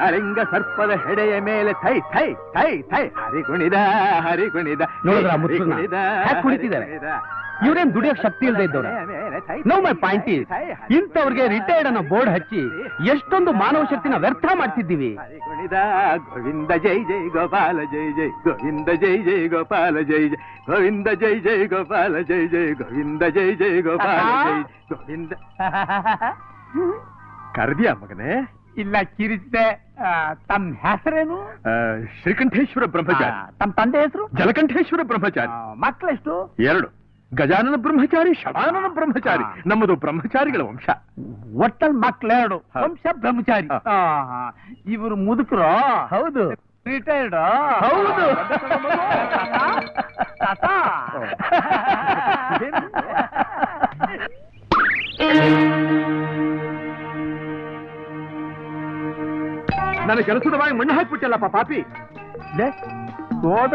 ಅಲಿಂಗ ಸರ್ಪದ ಹೆಡೆಯ ಮೇಲೆ ಥೈ ಥೈ ಥೈ ಥೈ ಹರಿಗುಣಿದ ಹರಿಗುಣಿದ ನೋಡಿದ್ರ ಕುಳಿತಿದ್ದಾರೆ. ಇವ್ರೇನ್ ದುಡಿಯೋಕ್ ಶಕ್ತಿ ಇಲ್ಲದೆ ಇದ್ದವ್ರ. ನೋ ಮೈ ಪಾಯಿಂಟ್ ಈಸ್, ಇಂಥವ್ರಿಗೆ ರಿಟೈರ್ಡ್ ಅನ್ನೋ ಬೋರ್ಡ್ ಹಚ್ಚಿ ಎಷ್ಟೊಂದು ಮಾನವ ಶಕ್ತಿನ ವ್ಯರ್ಥ ಮಾಡ್ತಿದ್ದೀವಿ. ಹರಿಗುಣಿದ ಗೋವಿಂದ ಜೈ ಜೈ ಗೋಪಾಲ ಜೈ ಜೈ ಗೋವಿಂದ ಜೈ ಜೈ ಗೋಪಾಲ ಜೈ ಜೈ ಗೋವಿಂದ ಜೈ ಜೈ ಗೋಪಾಲ ಜೈ ಜೈ ಗೋವಿಂದ ಜೈ ಜೈ ಗೋಪಾಲ ಜೈ ಗೋವಿಂದ. ಕರ್ದಿಯಾ ಮಗನೇ? ಇಲ್ಲ, ಕಿರಿಸಿದೆ. ತಮ್ಮ ಹೆಸರೇನು? ಶ್ರೀಕಂಠೇಶ್ವರ ಬ್ರಹ್ಮಚಾರಿ. ತಮ್ಮ ತಂದೆ ಹೆಸರು? ಜಲಕಂಠೇಶ್ವರ ಬ್ರಹ್ಮಚಾರಿ. ಮಕ್ಕಳೆಷ್ಟು? 2. ಗಜಾನನ ಬ್ರಹ್ಮಚಾರಿ, ಶವಾನನ ಬ್ರಹ್ಮಚಾರಿ. ನಮ್ಮದು ಬ್ರಹ್ಮಚಾರಿಗಳ ವಂಶ. ಒಟ್ಟಲ್ ಮಕ್ಕಳೆರಡು, ವಂಶ ಬ್ರಹ್ಮಚಾರಿ. ಇವರು ಮುದುಕರು? ಹೌದು. ರಿಟೈರ್ಡ್? ಹೌದು. ನನ್ನ ಕೆಲಸದ ಬಾಯಿ ಮಣ್ಣು ಹಾಕ್ಬಿಟ್ಟಲ್ಲಪ್ಪ ಪಾಪಿ. ಹೋದ್ರ